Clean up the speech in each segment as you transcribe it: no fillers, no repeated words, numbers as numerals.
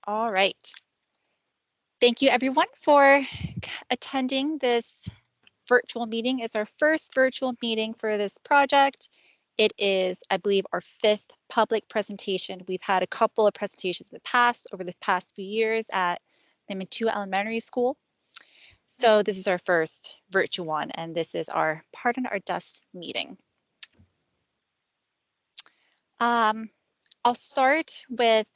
All right. Thank you everyone for attending this virtual meeting. It's our first virtual meeting for this project. It is, I believe, our 5th public presentation. We've had a couple of presentations in the past, over the past few years at the Mantua Elementary School. So this is our first virtual one, and this is our Pardon Our Dust meeting. I'll start with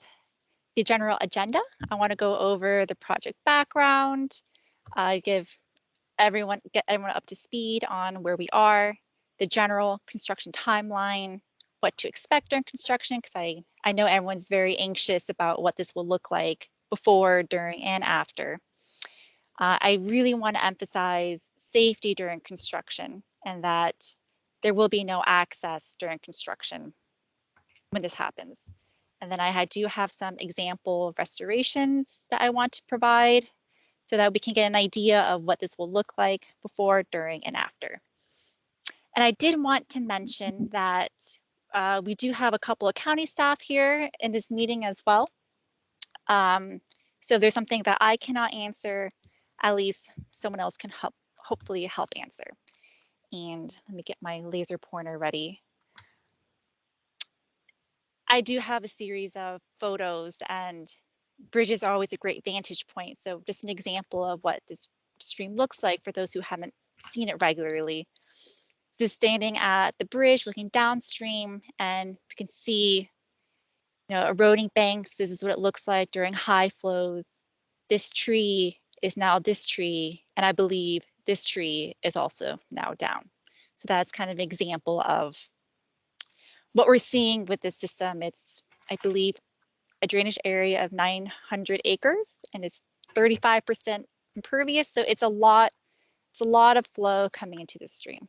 the general agenda. I want to go over the project background, get everyone up to speed on where we are, the general construction timeline, what to expect during construction, because I know everyone's very anxious about what this will look like before, during, and after. I really want to emphasize safety during construction and that there will be no access during construction when this happens. And then I do have some example restorations that I want to provide so that we can get an idea of what this will look like before, during, and after. And I did want to mention that we do have a couple of county staff here in this meeting as well. So if there's something that I cannot answer, at least someone else can hopefully help answer. And let me get my laser pointer ready. I do have a series of photos, and bridges are always a great vantage point. So just an example of what this stream looks like for those who haven't seen it regularly. Just standing at the bridge, looking downstream, and you can see, eroding banks. This is what it looks like during high flows. This tree is now this tree, and I believe this tree is also now down. So that's kind of an example of what we're seeing with this system. It's, I believe, a drainage area of 900 acres and is 35% impervious. So it's a lot of flow coming into the stream.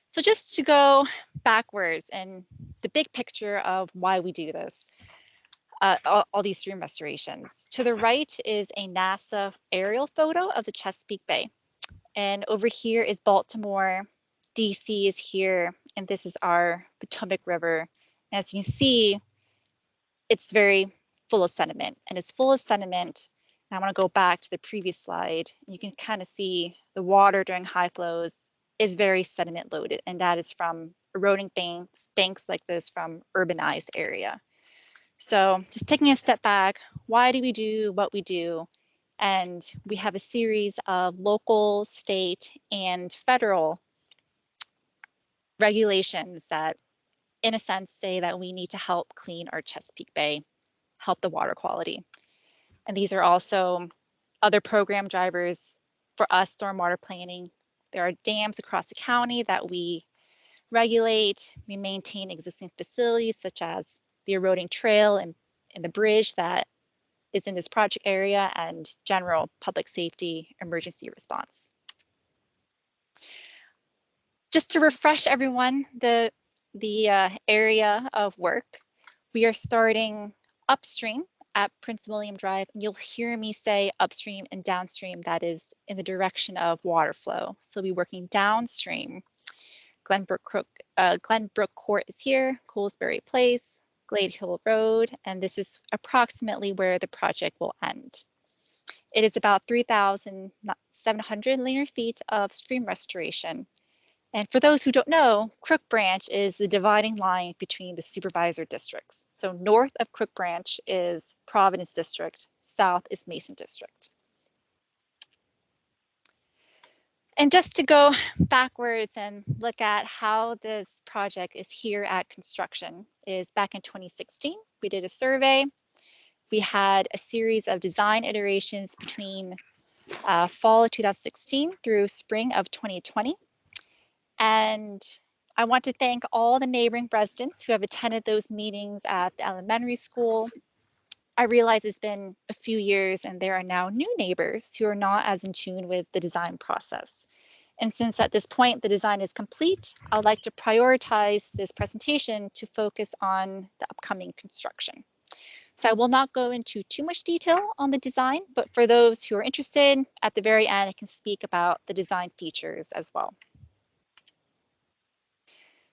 So just to go backwards and the big picture of why we do this, all these stream restorations. To the right is a NASA aerial photo of the Chesapeake Bay. And over here is Baltimore, DC is here, and this is our Potomac River. As you can see, it's very full of sediment, and it's full of sediment. And I want to go back to the previous slide. You can kind of see the water during high flows is very sediment loaded, and that is from eroding banks like this from urbanized area. So just taking a step back, why do we do what we do? And we have a series of local, state, and federal regulations that, in a sense, say that we need to help clean our Chesapeake Bay, help the water quality. And these are also other program drivers for us, stormwater planning. There are dams across the county that we regulate. We maintain existing facilities such as the eroding trail and the bridge that is in this project area, and general public safety emergency response. Just to refresh everyone, the area of work, we are starting upstream at Prince William Drive. And you'll hear me say upstream and downstream. That is in the direction of water flow. So we'll be working downstream. Glenbrook Court is here, Coolsbury Place, Glade Hill Road, and this is approximately where the project will end. It is about 3,700 linear feet of stream restoration. And for those who don't know, Crook Branch is the dividing line between the supervisor districts. So north of Crook Branch is Providence District, south is Mason District. And just to go backwards and look at how this project is here at construction, is back in 2016, we did a survey. We had a series of design iterations between fall of 2016 through spring of 2020. And I want to thank all the neighboring residents who have attended those meetings at the elementary school. I realize it's been a few years and there are now new neighbors who are not as in tune with the design process. And since at this point the design is complete, I would like to prioritize this presentation to focus on the upcoming construction. So I will not go into too much detail on the design, but for those who are interested, at the very end I can speak about the design features as well.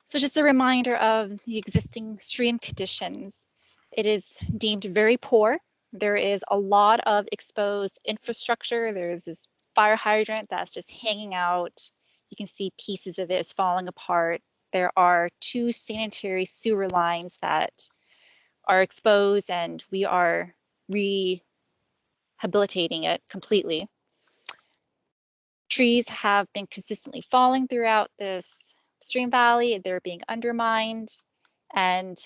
So just a reminder of the existing stream conditions. It is deemed very poor. There is a lot of exposed infrastructure. There's this fire hydrant that's just hanging out. You can see pieces of it is falling apart. There are 2 sanitary sewer lines that are exposed, and we are rehabilitating it completely. Trees have been consistently falling throughout this stream valley. They're being undermined, and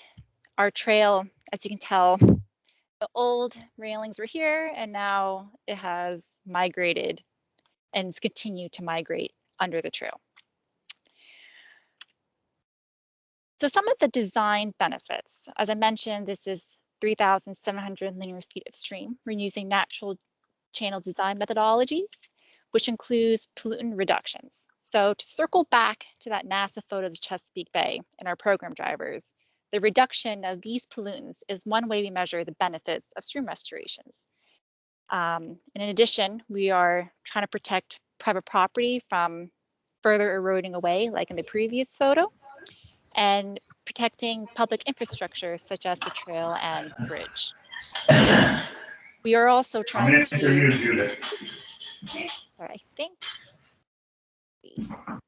our trail, as you can tell, the old railings were here, and now it has migrated and it's continued to migrate under the trail. So some of the design benefits, as I mentioned, this is 3,700 linear feet of stream. We're using natural channel design methodologies, which includes pollutant reductions. So to circle back to that NASA photo of the Chesapeake Bay and our program drivers, the reduction of these pollutants is one way we measure the benefits of stream restorations. And in addition, we are trying to protect private property from further eroding away, like in the previous photo, and protecting public infrastructure such as the trail and bridge. We are also trying to, I think, I'm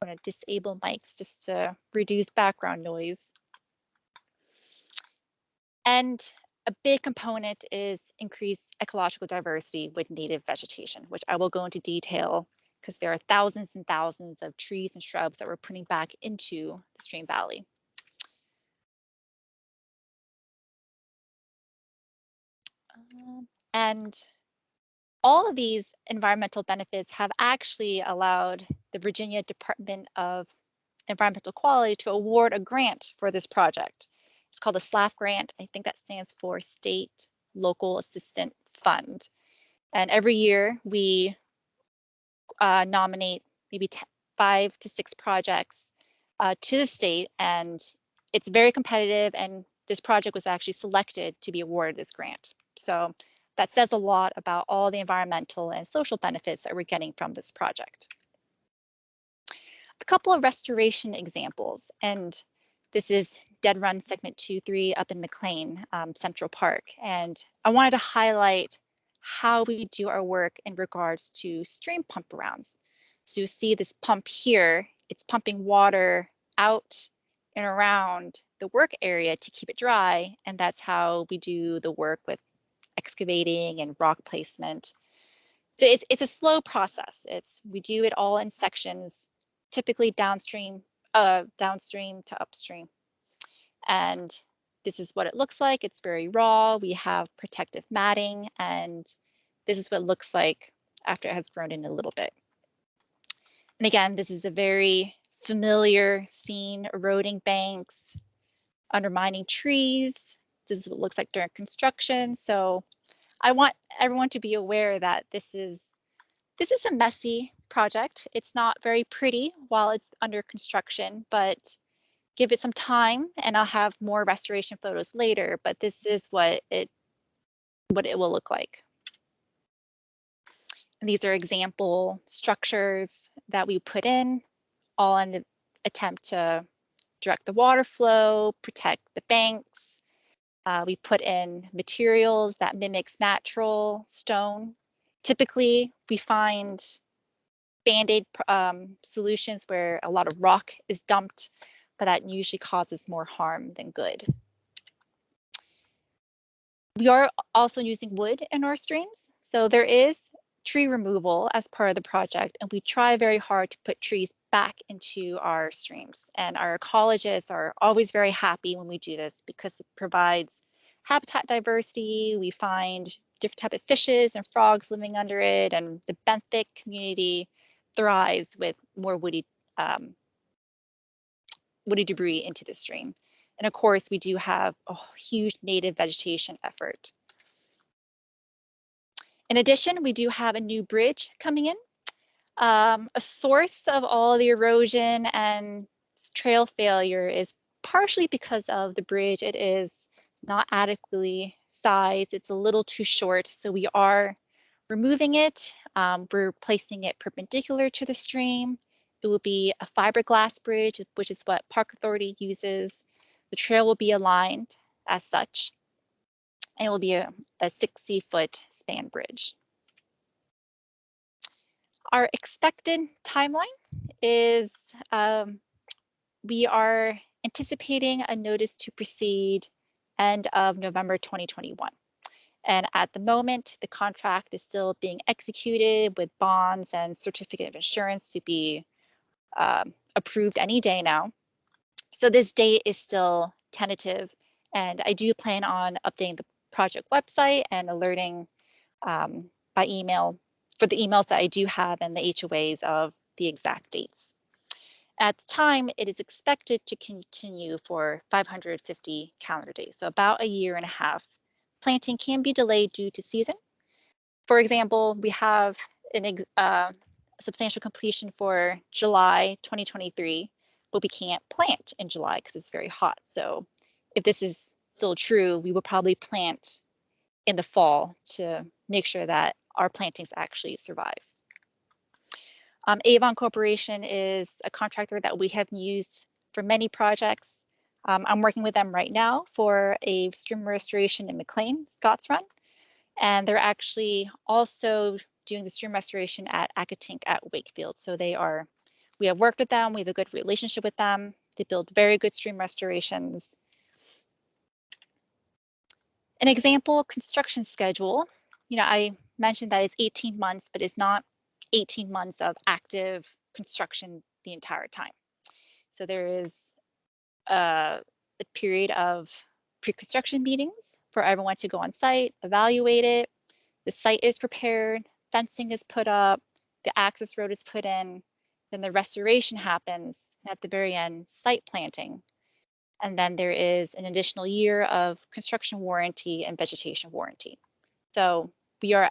going to disable mics just to reduce background noise. And a big component is increased ecological diversity with native vegetation, which I will go into detail because there are thousands and thousands of trees and shrubs that we're putting back into the stream valley. And all of these environmental benefits have actually allowed the Virginia Department of Environmental Quality to award a grant for this project. It's called a SLAF grant. I think that stands for State Local Assistance Fund. And every year we nominate maybe 5 to 6 projects to the state, and it's very competitive, and this project was actually selected to be awarded this grant. So that says a lot about all the environmental and social benefits that we're getting from this project. A couple of restoration examples, and this is Dead Run Segment 2-3 up in McLean Central Park. And I wanted to highlight how we do our work in regards to stream pump arounds. So you see this pump here, it's pumping water out and around the work area to keep it dry. And that's how we do the work with excavating and rock placement. So it's a slow process. We do it all in sections, typically downstream to upstream. And this is what it looks like. It's very raw. We have protective matting, and this is what it looks like after it has grown in a little bit. And again, this is a very familiar scene: eroding banks, undermining trees. This is what it looks like during construction. So I want everyone to be aware that this is a messy project. It's not very pretty while it's under construction, but give it some time and I'll have more restoration photos later, but this is what it will look like. And these are example structures that we put in, all in an attempt to direct the water flow, protect the banks. We put in materials that mimics natural stone. Typically, we find Band-Aid solutions where a lot of rock is dumped, but that usually causes more harm than good. We are also using wood in our streams. So there is tree removal as part of the project, and we try very hard to put trees back into our streams. And our ecologists are always very happy when we do this because it provides habitat diversity. We find different type of fishes and frogs living under it, and the benthic community thrives with more woody debris into the stream. And of course, we do have a huge native vegetation effort. In addition, we do have a new bridge coming in. A source of all the erosion and trail failure is partially because of the bridge. It is not adequately sized. It's a little too short, so we are removing it. We're placing it perpendicular to the stream. It will be a fiberglass bridge, which is what Park Authority uses. The trail will be aligned as such, and it will be a 60-foot span bridge. Our expected timeline is we are anticipating a notice to proceed end of November 2021. And at the moment, the contract is still being executed with bonds and certificate of insurance to be approved any day now. So this date is still tentative, and I do plan on updating the project website and alerting by email for the emails that I do have and the HOAs of the exact dates. At the time, it is expected to continue for 550 calendar days, so about a year and a half. Planting can be delayed due to season. For example, we have a substantial completion for July 2023, but we can't plant in July because it's very hot. So if this is still true, we will probably plant in the fall to make sure that our plantings actually survive. Avon Corporation is a contractor that we have used for many projects. I'm working with them right now for a stream restoration in McLean, Scott's Run. And they're actually also doing the stream restoration at Accotink at Wakefield. So we have worked with them, we have a good relationship with them. They build very good stream restorations. An example construction schedule, I mentioned that it's 18 months, but it's not 18 months of active construction the entire time. So there is a period of pre-construction meetings for everyone to go on site, evaluate it. The site is prepared, fencing is put up, the access road is put in, then the restoration happens, and at the very end, site planting. And then there is an additional year of construction warranty and vegetation warranty. So we are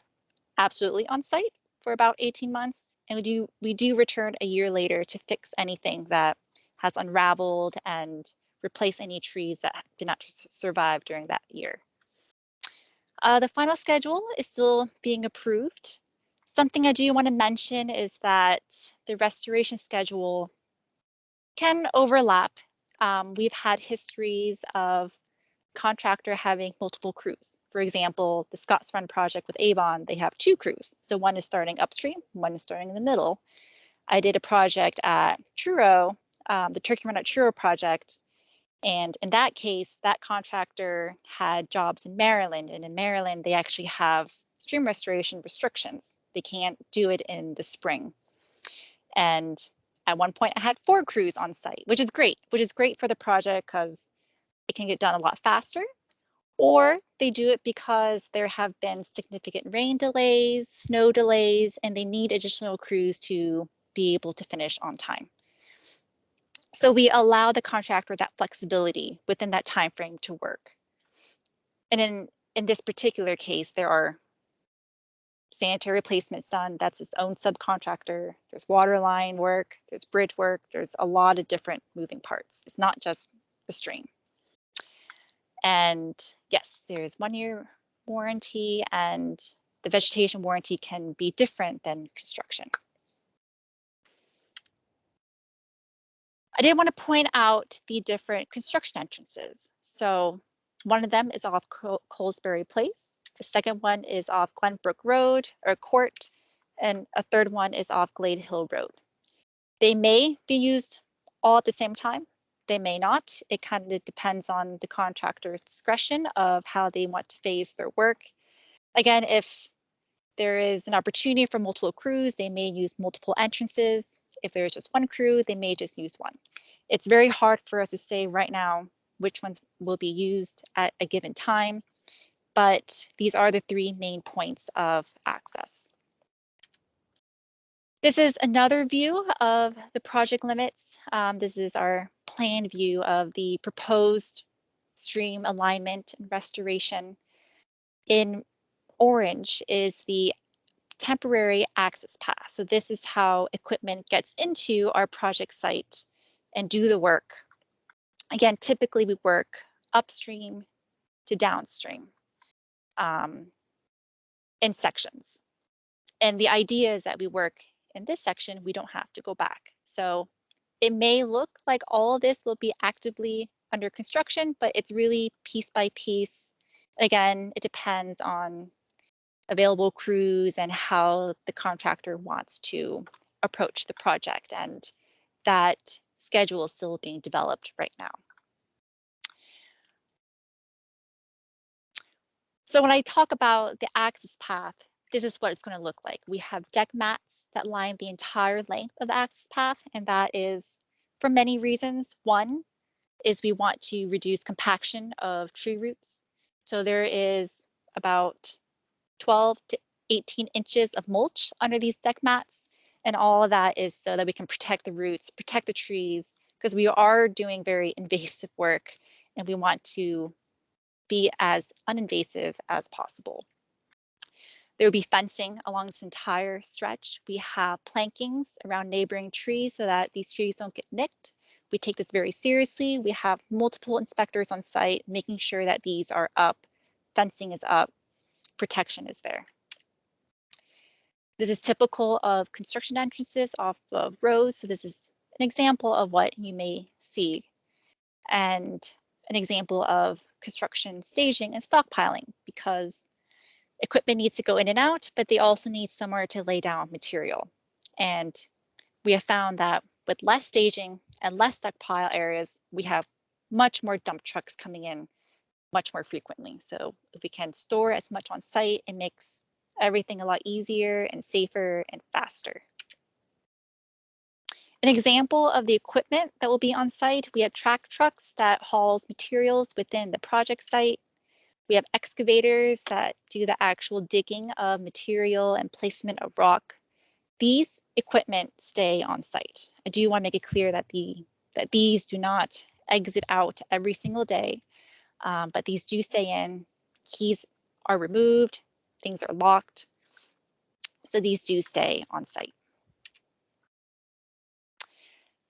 absolutely on site for about 18 months, and we do return a year later to fix anything that has unraveled and replace any trees that did not survive during that year. The final schedule is still being approved. Something I do want to mention is that the restoration schedule can overlap. We've had histories of contractor having multiple crews. For example, the Scott's Run project with Avon, they have 2 crews. So one is starting upstream, one is starting in the middle. I did a project at Truro, the Turkey Run at Truro project. And in that case, that contractor had jobs in Maryland. And in Maryland, they actually have stream restoration restrictions. They can't do it in the spring. And at one point, I had 4 crews on site, which is great for the project because it can get done a lot faster. Or they do it because there have been significant rain delays, snow delays, and they need additional crews to be able to finish on time. So we allow the contractor that flexibility within that time frame to work. And in this particular case, there are sanitary replacements done. That's its own subcontractor. There's water line work, there's bridge work, there's a lot of different moving parts. It's not just the stream. And yes, there's 1-year warranty, and the vegetation warranty can be different than construction. I did want to point out the different construction entrances. So one of them is off Colesbury Place. The second one is off Glenbrook Road or Court, and a third one is off Glade Hill Road. They may be used all at the same time. They may not. It kind of depends on the contractor's discretion of how they want to phase their work. Again, if there is an opportunity for multiple crews, they may use multiple entrances. If there's just one crew, they may just use one. It's very hard for us to say right now which ones will be used at a given time, but these are the 3 main points of access. This is another view of the project limits. This is our plan view of the proposed stream alignment and restoration. In orange is the temporary access path. So this is how equipment gets into our project site and do the work. Again, typically we work upstream to downstream in sections. And the idea is that we work in this section, we don't have to go back. So it may look like all of this will be actively under construction, but it's really piece by piece. Again, it depends on available crews and how the contractor wants to approach the project, and that schedule is still being developed right now. So when I talk about the access path, this is what it's going to look like. We have deck mats that line the entire length of the access path, and that is for many reasons. One is we want to reduce compaction of tree roots. So there is about 12 to 18 inches of mulch under these deck mats, and all of that is so that we can protect the roots, protect the trees, because we are doing very invasive work and we want to be as uninvasive as possible. There will be fencing along this entire stretch. We have plankings around neighboring trees so that these trees don't get nicked. We take this very seriously. We have multiple inspectors on site making sure that these are up, fencing is up, protection is there. This is typical of construction entrances off of roads. So this is an example of what you may see, and an example of construction staging and stockpiling, because equipment needs to go in and out, but they also need somewhere to lay down material. And we have found that with less staging and less stockpile areas, we have much more dump trucks coming in much more frequently. So if we can store as much on site, it makes everything a lot easier and safer and faster. An example of the equipment that will be on site, we have track trucks that hauls materials within the project site. We have excavators that do the actual digging of material and placement of rock. These equipment stay on site. I do want to make it clear that these do not exit out every single day, but these do stay in. Keys are removed, things are locked, so these do stay on site.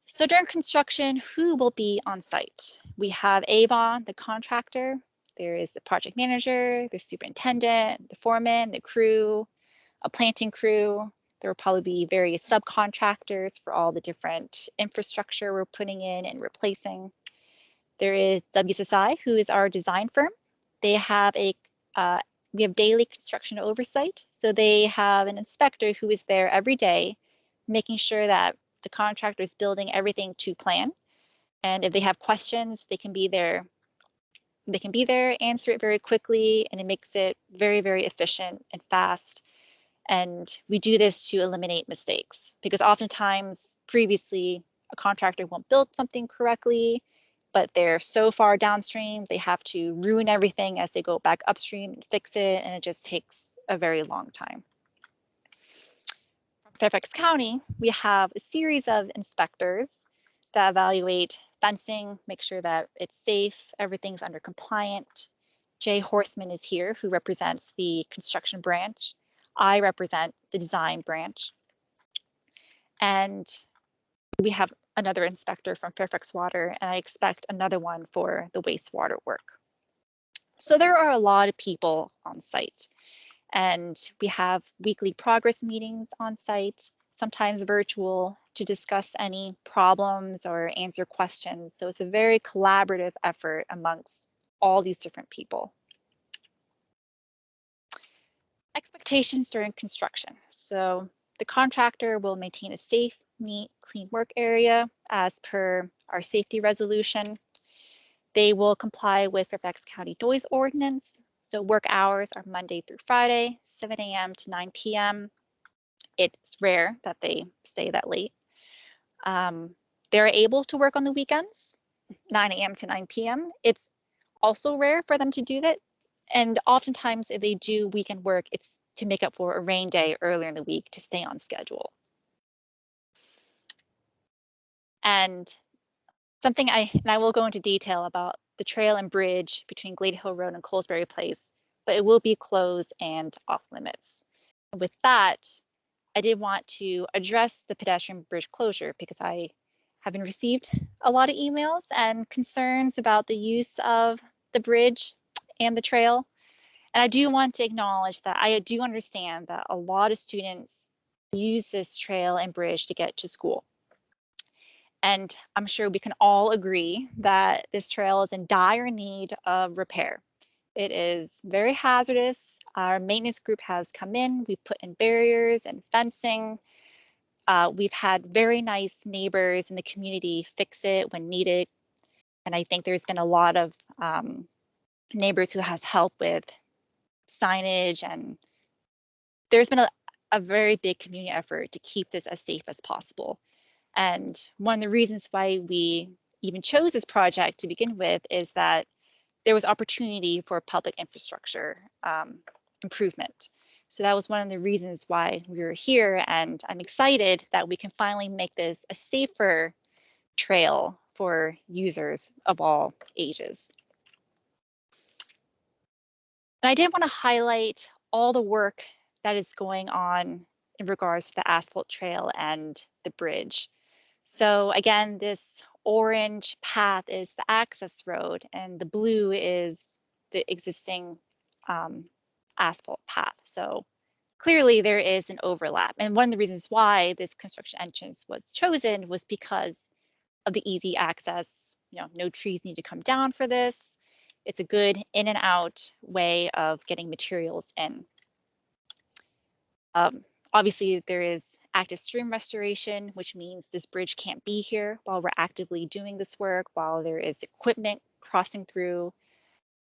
So during construction, who will be on site? We have Avon, the contractor. There is the project manager, the superintendent, the foreman, the crew, a planting crew. There will probably be various subcontractors for all the different infrastructure we're putting in and replacing. There is WSI, who is our design firm. They have we have daily construction oversight. So they have an inspector who is there every day, making sure that the contractor is building everything to plan. And if they have questions, they can be there. They can be there, answer it very quickly, and it makes it very, very efficient and fast. And we do this to eliminate mistakes, because oftentimes previously a contractor won't build something correctly, but they're so far downstream, they have to ruin everything as they go back upstream and fix it, and it just takes a very long time. From Fairfax County, we have a series of inspectors that evaluate fencing, make sure that it's safe, everything's under compliant. Jay Horseman is here, who represents the construction branch. I represent the design branch. And we have another inspector from Fairfax Water, and I expect another one for the wastewater work. So there are a lot of people on site, and we have weekly progress meetings on site, sometimes virtual, to discuss any problems or answer questions. So it's a very collaborative effort amongst all these different people. Expectations during construction. So the contractor will maintain a safe, neat, clean work area as per our safety resolution. They will comply with Fairfax County noise ordinance. So work hours are Monday through Friday, 7 a.m. to 9 p.m. It's rare that they stay that late. They're able to work on the weekends, 9 a.m. to 9 p.m. It's also rare for them to do that. And oftentimes if they do weekend work, it's to make up for a rain day earlier in the week to stay on schedule. And something I will go into detail about the trail and bridge between Glade Hill Road and Colesbury Place, but it will be closed and off limits. With that, I did want to address the pedestrian bridge closure, because I have received a lot of emails and concerns about the use of the bridge and the trail. And I do want to acknowledge that I do understand that a lot of students use this trail and bridge to get to school. And I'm sure we can all agree that this trail is in dire need of repair. It is very hazardous. Our maintenance group has come in, we've put in barriers and fencing. We've had very nice neighbors in the community fix it when needed. And I think there's been a lot of neighbors who has helped with signage, and there's been a very big community effort to keep this as safe as possible. And one of the reasons why we even chose this project to begin with is that there was opportunity for public infrastructure improvement. So that was one of the reasons why we were here, and I'm excited that we can finally make this a safer trail for users of all ages. And I did want to highlight all the work that is going on in regards to the asphalt trail and the bridge. So again, this orange path is the access road and the blue is the existing asphalt path. So clearly there is an overlap. And one of the reasons why this construction entrance was chosen was because of the easy access. You know, no trees need to come down for this. It's a good in and out way of getting materials in. Obviously, there is active stream restoration, which means this bridge can't be here while we're actively doing this work, while there is equipment crossing through.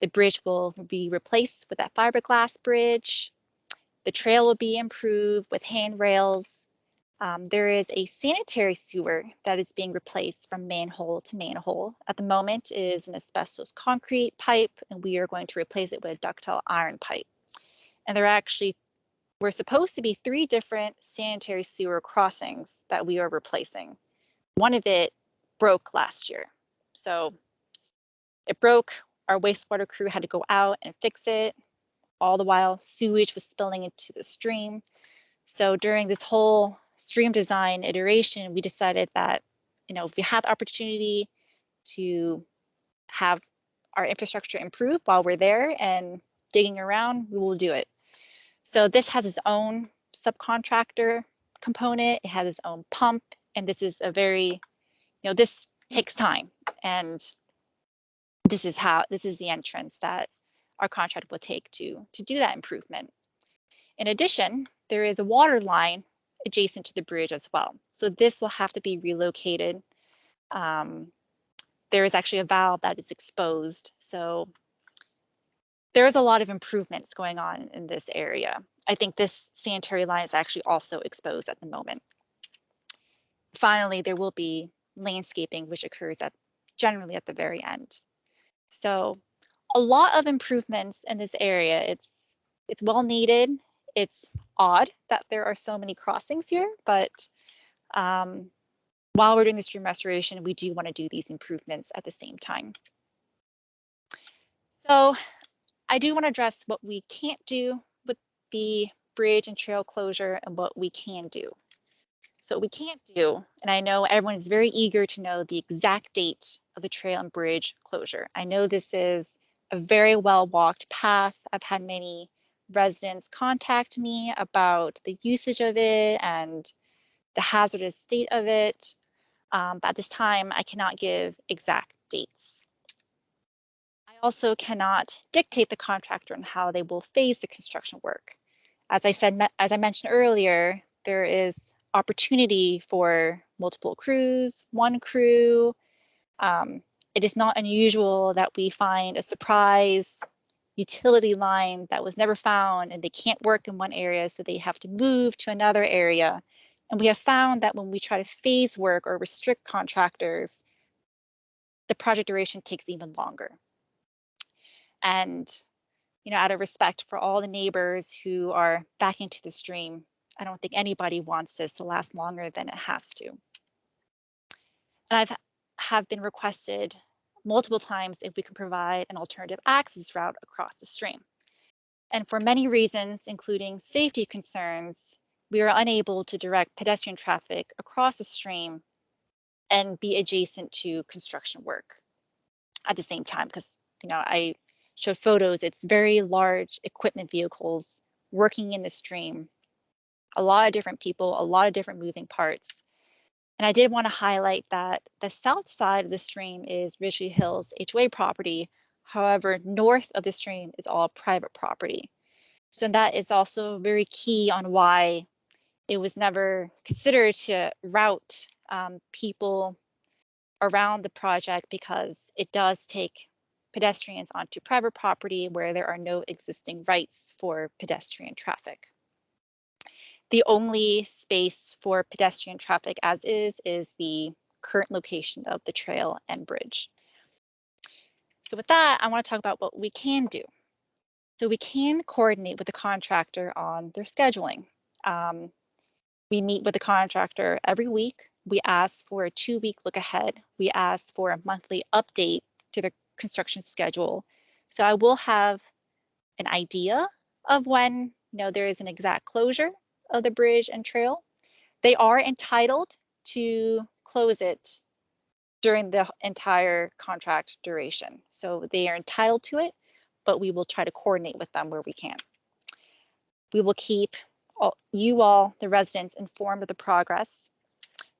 The bridge will be replaced with that fiberglass bridge. The trail will be improved with handrails. There is a sanitary sewer that is being replaced from manhole to manhole. At the moment, it is an asbestos concrete pipe, and we are going to replace it with a ductile iron pipe. And we're supposed to be 3 different sanitary sewer crossings that we are replacing. One of it broke last year. So it broke, our wastewater crew had to go out and fix it. All the while, sewage was spilling into the stream. So during this whole stream design iteration, we decided that, you know, if we have the opportunity to have our infrastructure improved while we're there and digging around, we will do it. So this has its own subcontractor component, it has its own pump, and this is a very, you know, this takes time, and this is the entrance that our contractor will take to do that improvement. In addition, there is a water line adjacent to the bridge as well. So this will have to be relocated. There is actually a valve that is exposed. So there is a lot of improvements going on in this area. I think this sanitary line is actually also exposed at the moment. Finally, there will be landscaping, which occurs generally at the very end. So a lot of improvements in this area. It's well needed. It's odd that there are so many crossings here, but while we're doing the stream restoration, we do want to do these improvements at the same time. So I do want to address what we can't do with the bridge and trail closure and what we can do. So what we can't do, and I know everyone is very eager to know the exact date of the trail and bridge closure. I know this is a very well-walked path. I've had many residents contact me about the usage of it and the hazardous state of it. But at this time, I cannot give exact dates. I also cannot dictate the contractor on how they will phase the construction work. As I mentioned earlier, there is opportunity for multiple crews, one crew. It is not unusual that we find a surprise utility line that was never found and they can't work in one area, so they have to move to another area. And we have found that when we try to phase work or restrict contractors, the project duration takes even longer. And, you know, out of respect for all the neighbors who are backing to the stream, I don't think anybody wants this to last longer than it has to. And have been requested multiple times if we can provide an alternative access route across the stream. And for many reasons, including safety concerns, we are unable to direct pedestrian traffic across the stream and be adjacent to construction work at the same time, because, you know, I showed photos, it's very large equipment vehicles working in the stream, a lot of different people, a lot of different moving parts. And I did want to highlight that the south side of the stream is Ridgely Hills HOA property. However, north of the stream is all private property. So that is also very key on why it was never considered to route people around the project, because it does take pedestrians onto private property where there are no existing rights for pedestrian traffic. The only space for pedestrian traffic as is the current location of the trail and bridge. So with that, I want to talk about what we can do. So we can coordinate with the contractor on their scheduling. We meet with the contractor every week. We ask for a 2-week look ahead. We ask for a monthly update to the construction schedule. So I will have an idea of when there is an exact closure of the bridge and trail. They are entitled to close it during the entire contract duration. So they are entitled to it, but we will try to coordinate with them where we can. We will keep you all, the residents, informed of the progress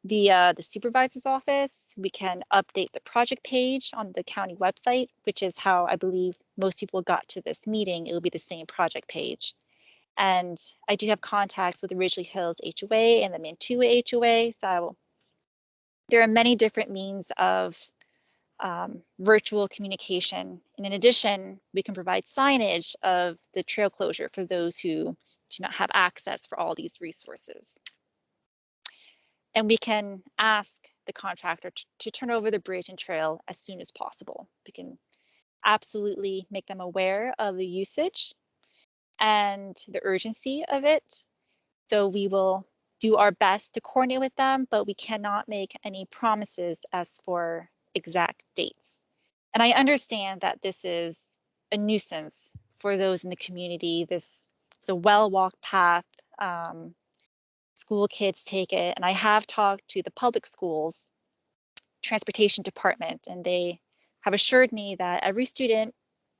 via the supervisor's office. We can update the project page on the county website, which is how I believe most people got to this meeting. It will be the same project page. And I do have contacts with the Ridgely Hills HOA and the Mantua HOA. So there are many different means of virtual communication. And in addition, we can provide signage of the trail closure for those who do not have access for all these resources. And we can ask the contractor to turn over the bridge and trail as soon as possible. We can absolutely make them aware of the usage and the urgency of it. So we will do our best to coordinate with them, but we cannot make any promises as for exact dates. And I understand that this is a nuisance for those in the community. This is a well-walked path. School kids take it, and I have talked to the public schools transportation department, and they have assured me that every student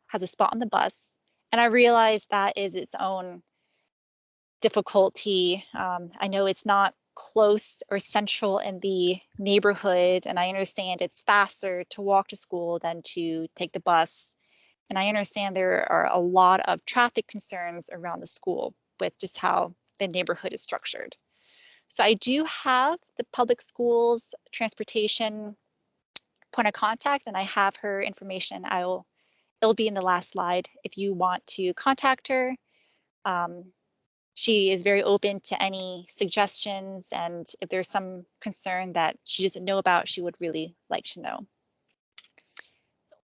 has a spot on the bus. And I realize that is its own difficulty. I know it's not close or central in the neighborhood, and I understand it's faster to walk to school than to take the bus. And I understand there are a lot of traffic concerns around the school with just how the neighborhood is structured. So I do have the public schools transportation point of contact, and I have her information. It'll be in the last slide if you want to contact her. She is very open to any suggestions, and if there's some concern that she doesn't know about, she would really like to know.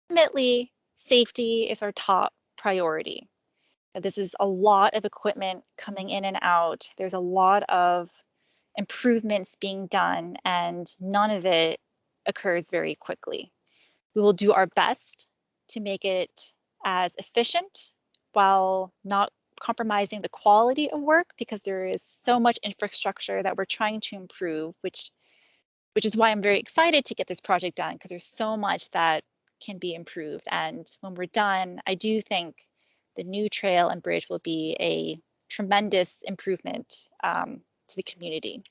Ultimately, safety is our top priority. This is a lot of equipment coming in and out. There's a lot of improvements being done, and none of it occurs very quickly. We will do our best to make it as efficient while not compromising the quality of work, because there is so much infrastructure that we're trying to improve, which is why I'm very excited to get this project done, because there's so much that can be improved. And when we're done, I do think the new trail and bridge will be a tremendous improvement to the community.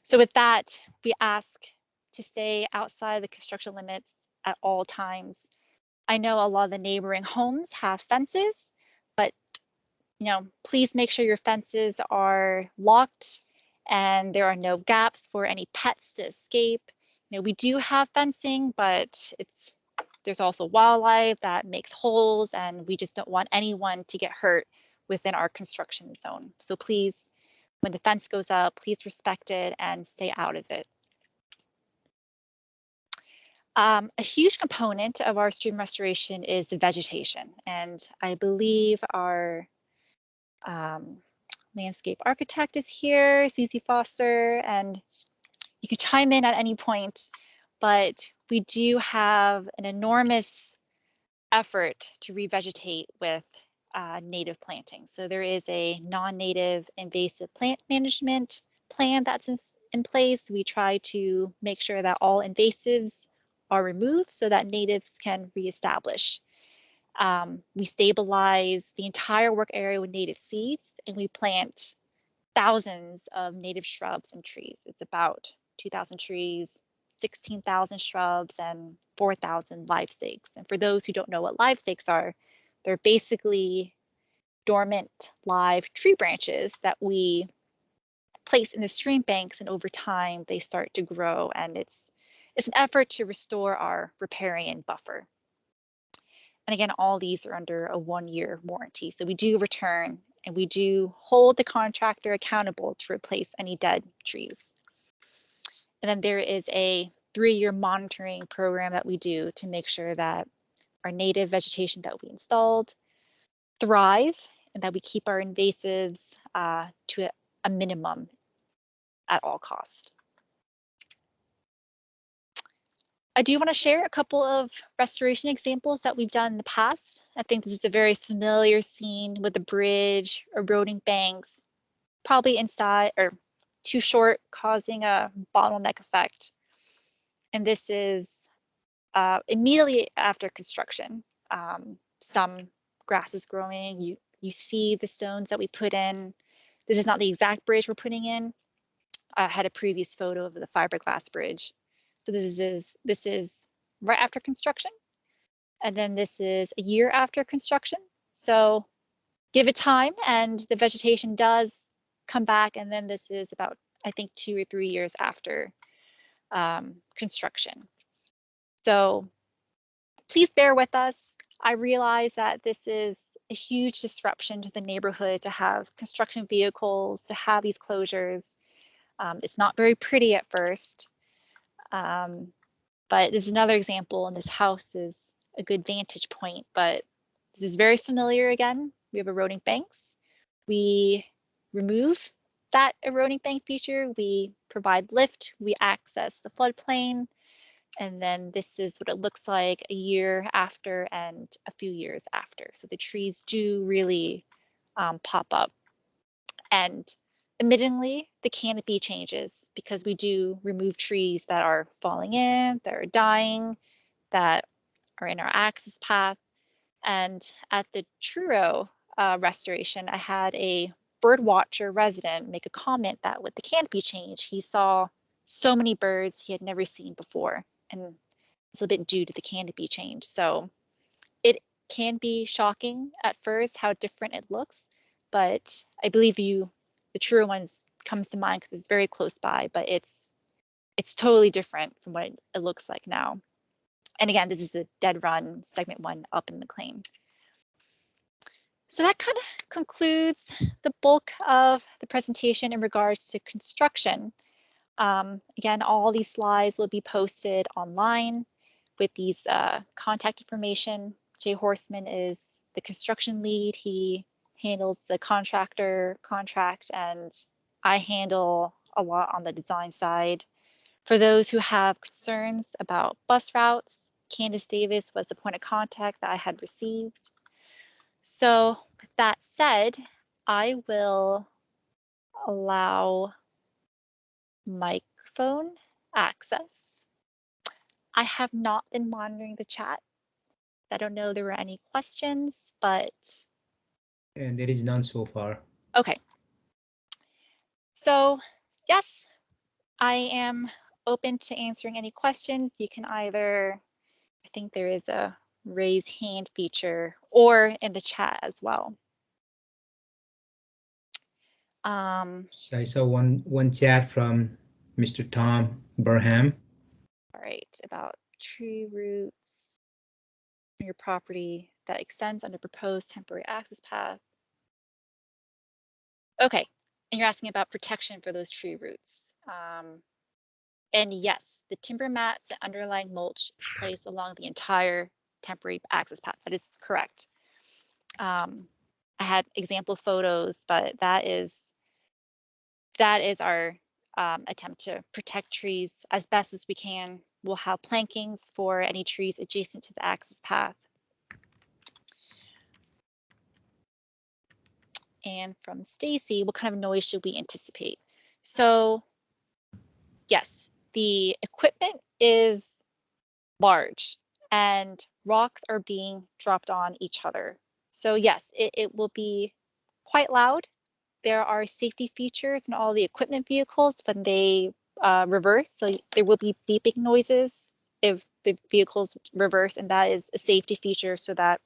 So with that, we ask to stay outside the construction limits at all times. I know a lot of the neighboring homes have fences, but please make sure your fences are locked and there are no gaps for any pets to escape. We do have fencing, but there's also wildlife that makes holes, and we just don't want anyone to get hurt within our construction zone. So please, when the fence goes up, please respect it and stay out of it. A huge component of our stream restoration is the vegetation, and I believe our landscape architect is here, Susie Foster, and you can chime in at any point, but we do have an enormous effort to revegetate with native planting. So there is a non-native invasive plant management plan that's in place. We try to make sure that all invasives are removed so that natives can reestablish. We stabilize the entire work area with native seeds, and we plant thousands of native shrubs and trees. It's about 2,000 trees, 16,000 shrubs, and 4,000 live stakes. And for those who don't know what live stakes are, they're basically dormant live tree branches that we place in the stream banks, and over time they start to grow, and it's an effort to restore our riparian buffer. And again, all these are under a 1-year warranty. So we do return and we do hold the contractor accountable to replace any dead trees. And then there is a 3-year monitoring program that we do to make sure that our native vegetation that we installed thrive and that we keep our invasives to a minimum at all cost. I do want to share a couple of restoration examples that we've done in the past. I think this is a very familiar scene with the bridge, eroding banks, probably inside or too short, causing a bottleneck effect. And this is immediately after construction. Some grass is growing. You see the stones that we put in. This is not the exact bridge we're putting in. I had a previous photo of the fiberglass bridge. So this is right after construction. And then this is a year after construction. So give it time and the vegetation does come back. And then this is about, I think, 2 or 3 years after construction. So please bear with us. I realize that this is a huge disruption to the neighborhood to have construction vehicles, to have these closures. It's not very pretty at first. But this is another example, and this house is a good vantage point, but this is very familiar again. We have eroding banks. We remove that eroding bank feature. We provide lift. We access the floodplain. And then this is what it looks like a year after and a few years after. So the trees do really pop up. And admittedly, the canopy changes because we do remove trees that are falling in, that are dying, that are in our access path. And at the Truro restoration, I had a bird watcher resident make a comment that with the canopy change, he saw so many birds he had never seen before. And it's a bit due to the canopy change. So it can be shocking at first how different it looks, but I believe the Truro ones comes to mind because it's very close by, but it's totally different from what it looks like now. And again, this is the Dead Run segment 1 up in McLean. So that kind of concludes the bulk of the presentation in regards to construction. Again, all these slides will be posted online with these contact information. Jay Horseman is the construction lead. He handles the contractor contract, and I handle a lot on the design side. For those who have concerns about bus routes, Candace Davis was the point of contact that I had received. So with that said, I will allow microphone access. I have not been monitoring the chat. I don't know if there were any questions, but. And there is none so far. Okay. So yes, I am open to answering any questions. You can either, I think there is a raise hand feature or in the chat as well. So I saw one chat from Mr. Tom Burham. All right, about tree roots on your property that extends under proposed temporary access path. Okay, and you're asking about protection for those tree roots. And yes, the timber mats and underlying mulch is placed along the entire temporary access path. That is correct. I had example photos, but that is our attempt to protect trees as best as we can. We'll have plankings for any trees adjacent to the access path. And from Stacy, what kind of noise should we anticipate? So yes, the equipment is large and rocks are being dropped on each other. So yes, it will be quite loud. there are safety features in all the equipment vehicles when they reverse. So there will be beeping noises if the vehicles reverse, and that is a safety feature so that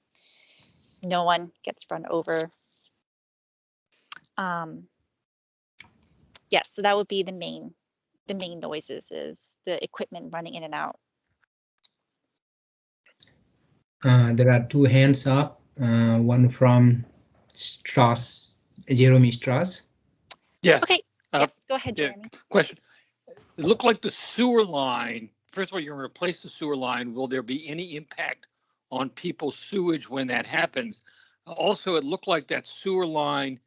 no one gets run over. Yes, so that would be the main noises, is the equipment running in and out. There are two hands up, one from Strauss, Jeremy Strauss. Yes. Okay, yes, go ahead, Jeremy. Question. It looked like the sewer line, first of all, you're going to replace the sewer line. Will there be any impact on people's sewage when that happens? Also, it looked like that sewer line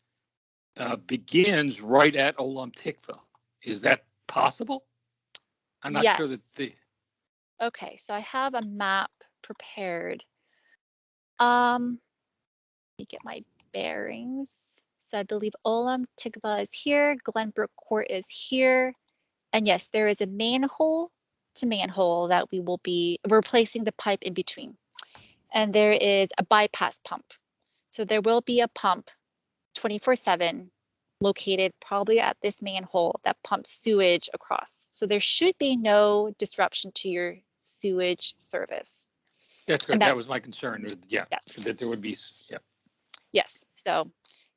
begins right at Olam Tikva. Is that possible? I'm not sure that the... Okay, so I have a map prepared. Let me get my bearings. So I believe Olam Tikva is here, Glenbrook Court is here. And yes, there is a manhole to manhole that we will be replacing the pipe in between. And there is a bypass pump. So there will be a pump 24/7 located probably at this manhole that pumps sewage across. So there should be no disruption to your sewage service. That's good. That was my concern. Yeah. Yes. That there would be. Yeah. Yes. So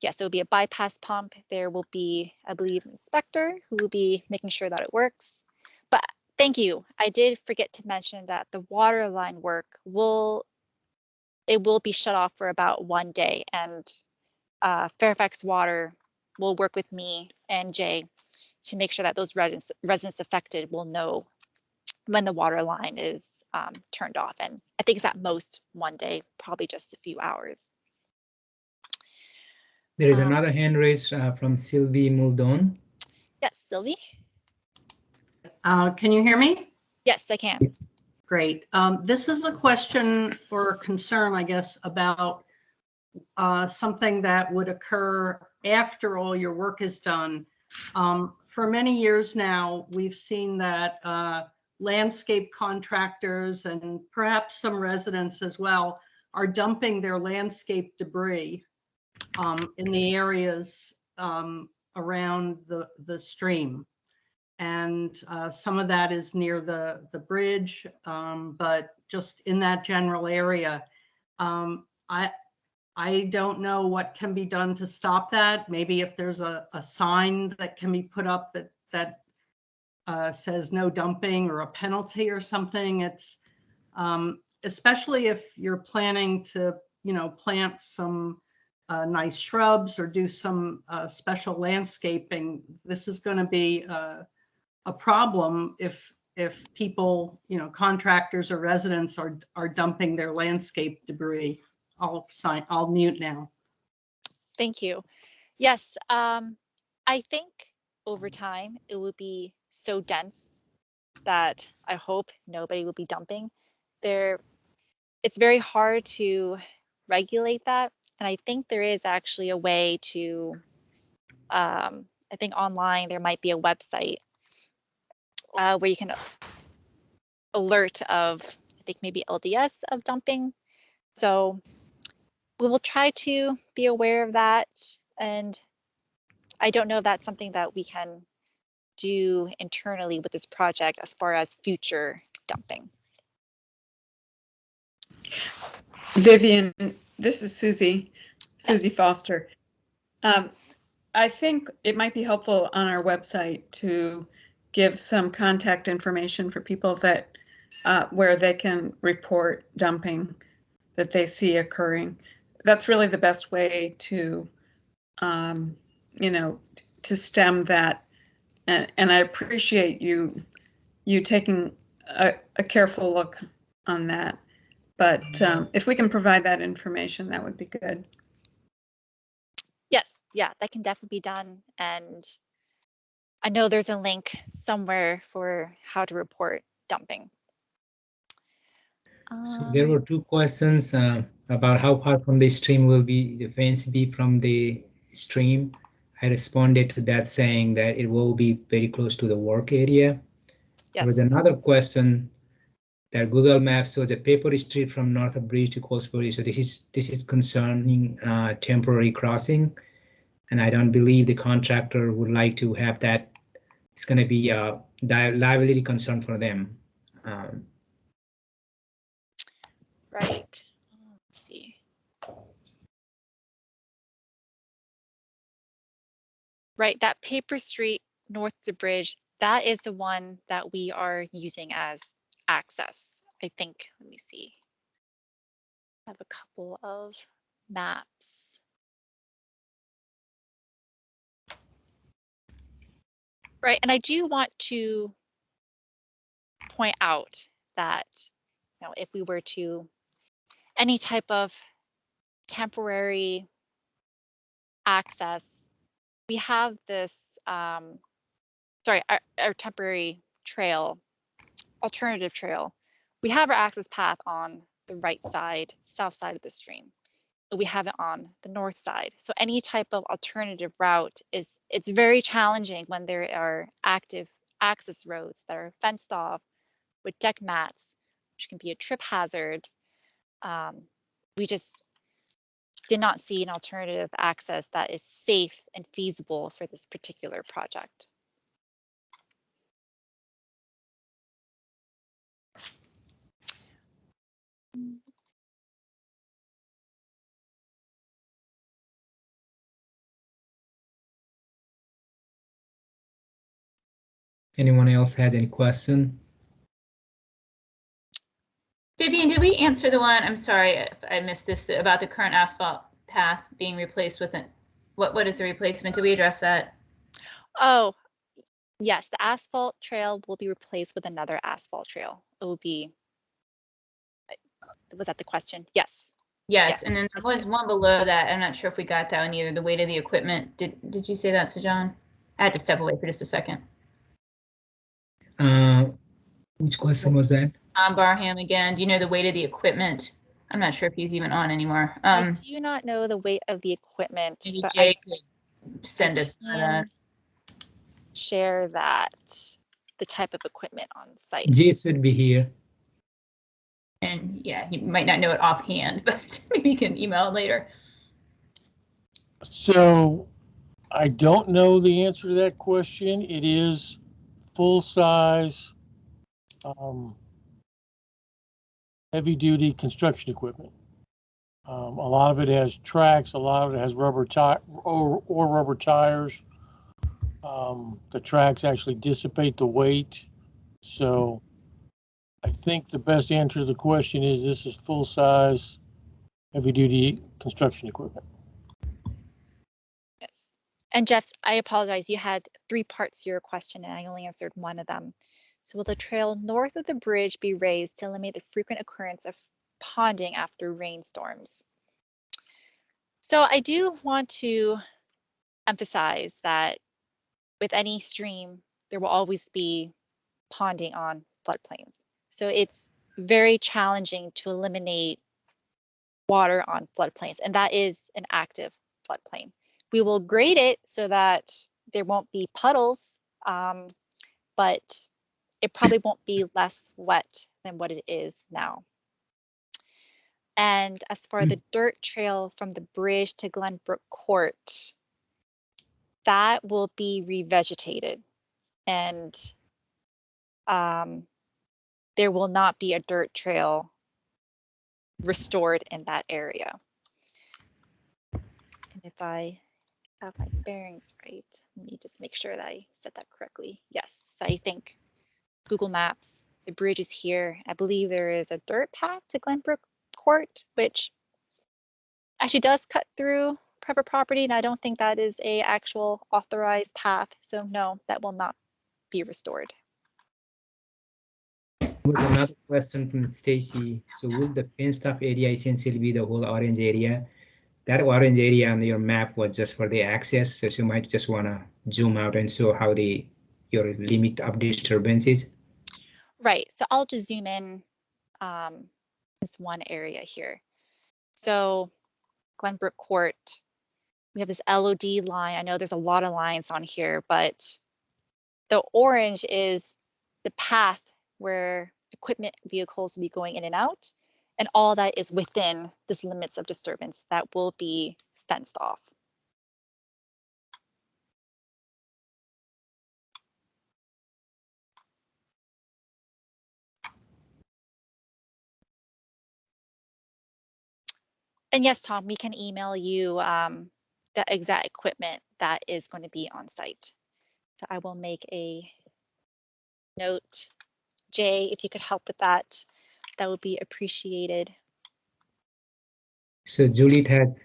yes, it will be a bypass pump. There will be, I believe, an inspector who will be making sure that it works. But thank you. I did forget to mention that the water line work will be shut off for about 1 day, and Fairfax Water will work with me and Jay to make sure that those residents affected will know when the water line is turned off. And I think it's at most 1 day, probably just a few hours. There is another hand raised from Sylvie Muldon. Yes, Sylvie. Can you hear me? Yes, I can. Great. This is a question or a concern, I guess, about something that would occur after all your work is done. For many years now, we've seen that landscape contractors and perhaps some residents as well are dumping their landscape debris in the areas around the stream. And some of that is near the bridge, but just in that general area. I don't know what can be done to stop that. Maybe if there's a sign that can be put up that says no dumping, or a penalty or something. It's especially if you're planning to, plant some nice shrubs or do some special landscaping. This is going to be a problem if people, contractors or residents are dumping their landscape debris. I'll mute now. Thank you. Yes, I think over time it will be so dense that I hope nobody will be dumping there. It's very hard to regulate that, and I think there is actually a way to. I think online there might be a website where you can alert of, I think maybe LDS of dumping. So we will try to be aware of that. And I don't know if that's something that we can do internally with this project as far as future dumping. Vivian, this is Susie Foster. I think it might be helpful on our website to give some contact information for people that where they can report dumping that they see occurring. That's really the best way to, to stem that. And I appreciate you taking a careful look on that. But if we can provide that information, that would be good. Yes, yeah, that can definitely be done. And I know there's a link somewhere for how to report dumping. So there were two questions about how far from the stream will the fence be from the stream. I responded to that saying that it will be very close to the work area. Yes. There was another question that Google Maps shows a paper street from north of bridge to Colesbury. So this is concerning temporary crossing. And I don't believe the contractor would like to have that. It's going to be a liability concern for them. Right. Let's see. Right, that paper street north of the bridge, that is the one that we are using as access. I think, let me see. I have a couple of maps. Right, and I do want to point out that, you know, if we were to any type of temporary access, we have this, sorry, our temporary trail, alternative trail. We have our access path on the right side, south side of the stream. We have it on the north side. So any type of alternative route it's very challenging when there are active access roads that are fenced off with deck mats, which can be a trip hazard. We just did not see an alternative access that is safe and feasible for this particular project. Anyone else had any question? Vivian, did we answer the one? I'm sorry if I missed this about the current asphalt path being replaced with it. What is the replacement? Did we address that? Oh, yes, the asphalt trail will be replaced with another asphalt trail. It will be, was that the question? Yes. Yes, and then there was one below that. I'm not sure if we got that one either. The weight of the equipment. Did you say that to John? I had to step away for just a second. Which question was that? Barham again. Do you know the weight of the equipment? I'm not sure if he's even on anymore. I do not know the weight of the equipment, Maybe but Jay could send us can that. share that, the type of equipment on site. Jay should be here. And yeah, he might not know it offhand, but maybe you can email it later. So I don't know the answer to that question. It is full size, heavy duty construction equipment. A lot of it has tracks, a lot of it has rubber rubber tires. The tracks actually dissipate the weight. So I think the best answer to the question is this is full size, heavy duty construction equipment. Yes. And Jeff, I apologize. You had 3 parts to your question and I only answered one of them. So will the trail north of the bridge be raised to eliminate the frequent occurrence of ponding after rainstorms? So I do want to emphasize that with any stream, there will always be ponding on floodplains. So it's very challenging to eliminate water on floodplains, and that is an active floodplain. We will grade it so that there won't be puddles, but it probably won't be less wet than what it is now. And as for the dirt trail from the bridge to Glenbrook Court, that will be revegetated, and there will not be a dirt trail restored in that area. And if I have my bearings right, let me just make sure that I said that correctly. Yes, I think Google Maps, the bridge is here. I believe there is a dirt path to Glenbrook Court, which actually does cut through private property, and I don't think that is a actual authorized path. So no, that will not be restored. With another question from Stacy. So will the fenced off area essentially be the whole orange area? That orange area on your map was just for the access. So you might just want to zoom out and show how your limit of disturbance is. Right, so I'll just zoom in this one area here. So Glenbrook Court, we have this LOD line. I know there's a lot of lines on here, but the orange is the path where equipment vehicles will be going in and out, and all that is within this limits of disturbance that will be fenced off. And yes, Tom, we can email you the exact equipment that is going to be on site. So I will make a note. Jay, if you could help with that, that would be appreciated. So Judith had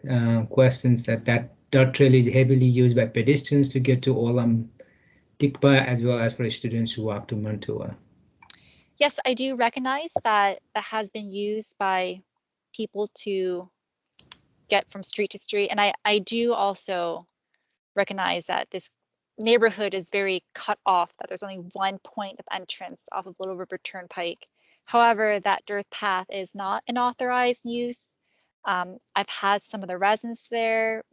questions that dirt trail is heavily used by pedestrians to get to Olam Tikba as well as for students who walk to Mantua. Yes, I do recognize that that has been used by people to get from street to street. And I do also recognize that this neighborhood is very cut off, that there's only one point of entrance off of Little River Turnpike. However, that dirt path is not an authorized use. I've had some of the residents there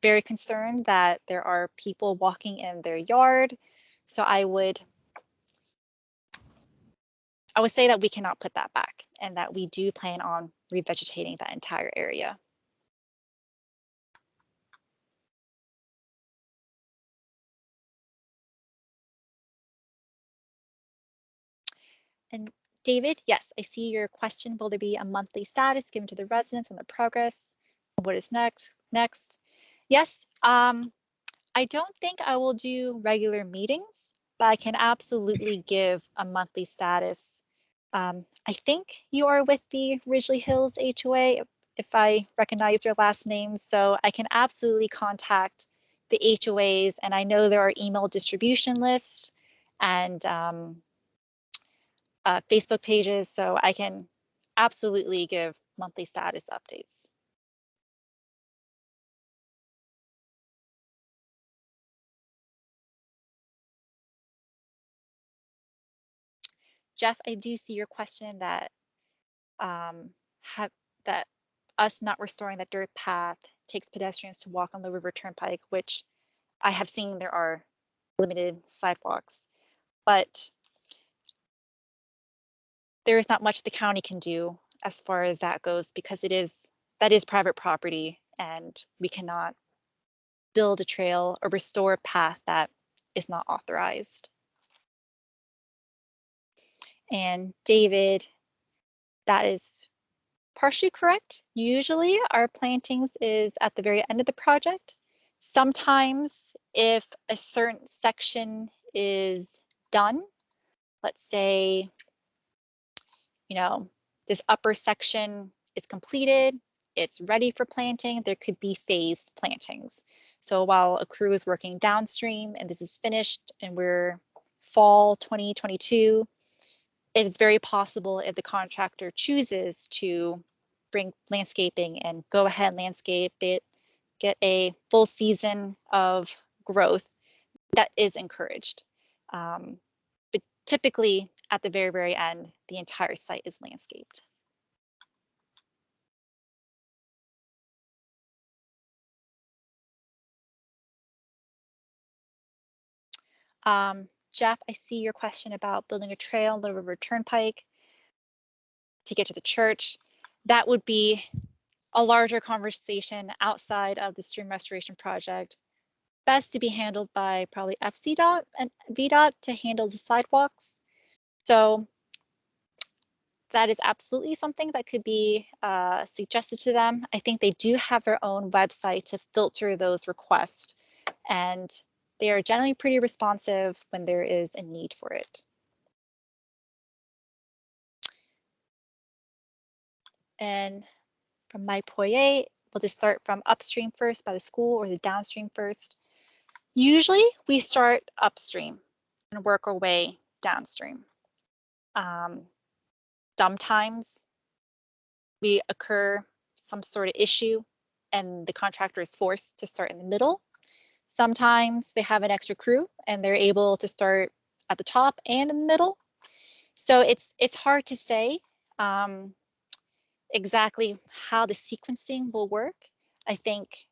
very concerned that there are people walking in their yard. So I would say that we cannot put that back and that we do plan on revegetating that entire area. And David, yes, I see your question. Will there be a monthly status given to the residents on the progress? What is next? Yes, I don't think I will do regular meetings, but I can absolutely give a monthly status. I think you are with the Ridgely Hills HOA, if I recognize your last name, so I can absolutely contact the HOAs, and I know there are email distribution lists and Facebook pages, so I can absolutely give monthly status updates. Jeff, I do see your question that that us not restoring that dirt path takes pedestrians to walk on the River Turnpike, which I have seen there are limited sidewalks, but there is not much the county can do as far as that goes, because that is private property and we cannot build a trail or restore a path that is not authorized. And David, that is partially correct. Usually our plantings is at the very end of the project. Sometimes if a certain section is done, let's say, you know, this upper section is completed, it's ready for planting, there could be phased plantings. So while a crew is working downstream and this is finished and we're fall 2022, it is very possible if the contractor chooses to bring landscaping and go ahead landscape it, get a full season of growth, that is encouraged. But typically at the very, very end, the entire site is landscaped. Jeff, I see your question about building a trail on the River Turnpike to get to the church. That would be a larger conversation outside of the stream restoration project. Best to be handled by probably FCDOT and VDOT to handle the sidewalks. So that is absolutely something that could be suggested to them. I think they do have their own website to filter those requests, and they are generally pretty responsive when there is a need for it. And from my Poyer, will this start from upstream first by the school or the downstream first? Usually we start upstream and work our way downstream. Sometimes we occur some sort of issue and the contractor is forced to start in the middle. Sometimes they have an extra crew and they're able to start at the top and in the middle. So it's hard to say exactly how the sequencing will work. I think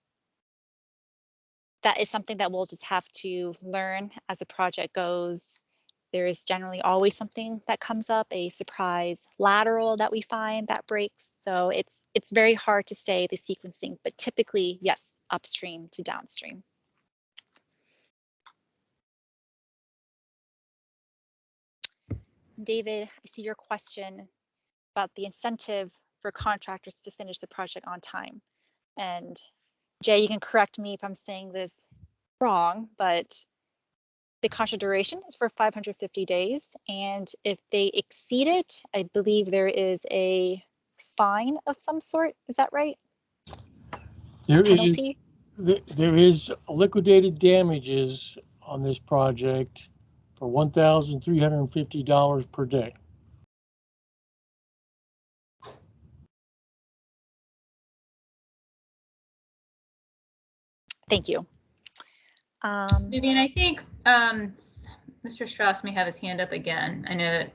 that is something that we'll just have to learn as the project goes. There is generally always something that comes up, a surprise lateral that we find that breaks. So it's very hard to say the sequencing, but typically, yes, upstream to downstream. David, I see your question about the incentive for contractors to finish the project on time. And Jay, you can correct me if I'm saying this wrong, but the contract duration is for 550 days. And if they exceed it, I believe there is a fine of some sort. Is that right? There is, Penalty? there is liquidated damages on this project for $1,350 per day. Thank you. Vivian, I think Mr. Strauss may have his hand up again. I know that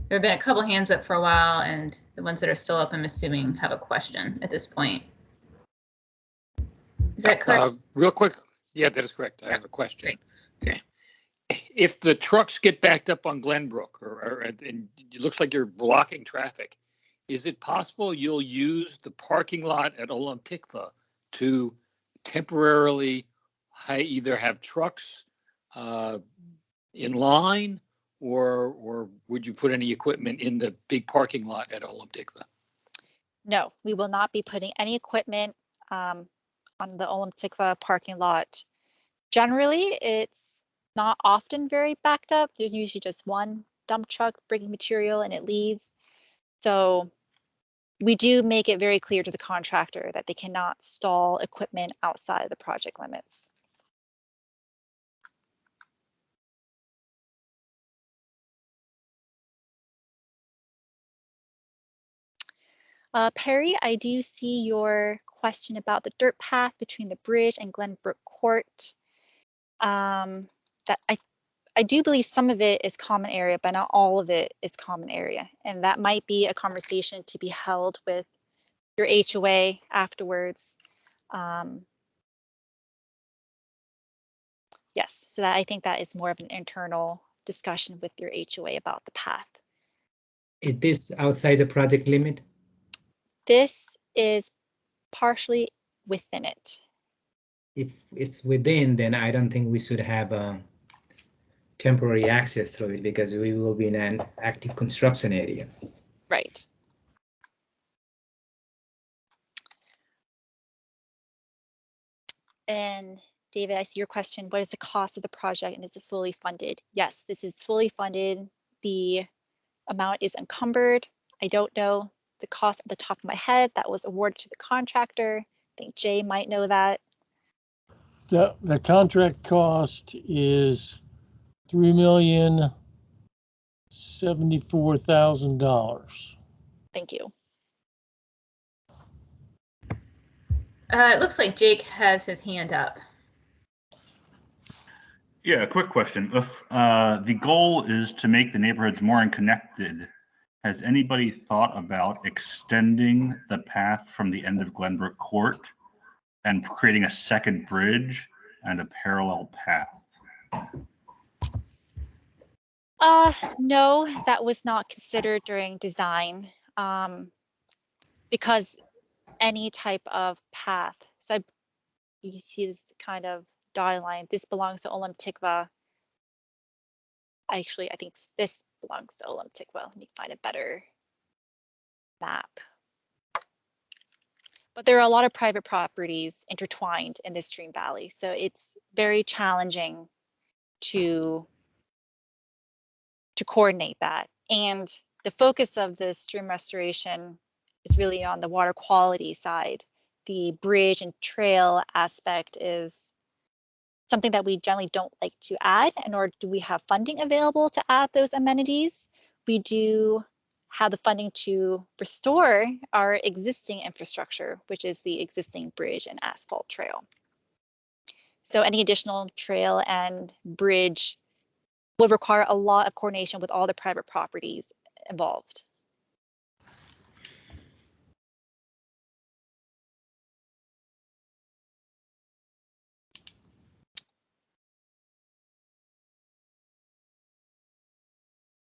there have been a couple hands up for a while, and the ones that are still up, I'm assuming, have a question at this point. Is that correct? Real quick. Yeah, that is correct. I have a question. Okay. If the trucks get backed up on Glenbrook and it looks like you're blocking traffic, is it possible you'll use the parking lot at Olam Tikva to temporarily either have trucks in line or would you put any equipment in the big parking lot at Olam Tikva? No, we will not be putting any equipment on the Olam Tikva parking lot. Generally, it's not often very backed up. There's usually just one dump truck bringing material and it leaves. So we do make it very clear to the contractor that they cannot stall equipment outside of the project limits. Perry, I do see your question about the dirt path between the bridge and Glenbrook Court. That I do believe some of it is common area, but not all of it is common area. And that might be a conversation to be held with your HOA afterwards. Yes, so that I think that is more of an internal discussion with your HOA about the path. Is this outside the project limit? This is partially within it. If it's within, then I don't think we should have temporary access through it because we will be in an active construction area. Right. And David, I see your question. What is the cost of the project and is it fully funded? Yes, this is fully funded. The amount is encumbered. I don't know the cost at the top of my head. That was awarded to the contractor. I think Jay might know that. The contract cost is $3,074,000. Thank you. It looks like Jake has his hand up. Yeah, a quick question. If the goal is to make the neighborhoods more connected, has anybody thought about extending the path from the end of Glenbrook Court and creating a second bridge and a parallel path? No, that was not considered during design because any type of path. So you see this kind of dotted line. This belongs to Olam Tikva. Actually, I think this belongs to Olam Tikva. Let me find a better map. But there are a lot of private properties intertwined in this stream valley. So it's very challenging to coordinate that. And the focus of this stream restoration is really on the water quality side. The bridge and trail aspect is something that we generally don't like to add, nor do we have funding available to add those amenities. We do have the funding to restore our existing infrastructure, which is the existing bridge and asphalt trail. So any additional trail and bridge will require a lot of coordination with all the private properties involved.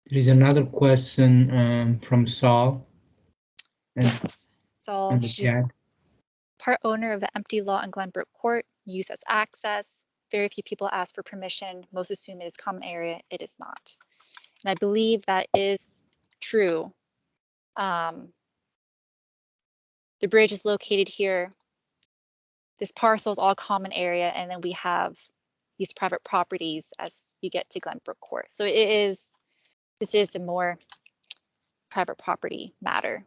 There is another question from Saul. Yes, so in the chat. Part owner of the empty lot in Glenbrook Court, used as access. Very few people ask for permission. Most assume it is common area. It is not. And I believe that is true. the bridge is located here. This parcel is all common area, and then we have these private properties as you get to Glenbrook Court. So this is a more private property matter.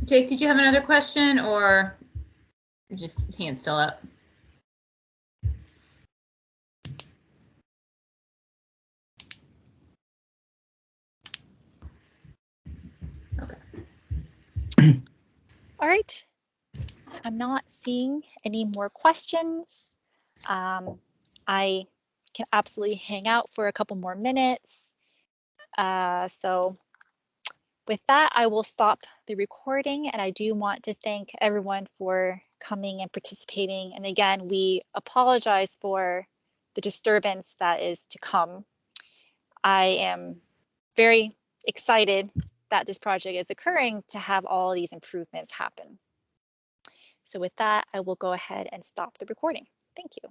Jake, did you have another question or just hand still up? Okay. All right. I'm not seeing any more questions. I can absolutely hang out for a couple more minutes. So with that, I will stop the recording, and I do want to thank everyone for coming and participating. And again, we apologize for the disturbance that is to come. I am very excited that this project is occurring to have all of these improvements happen. So with that, I will go ahead and stop the recording. Thank you.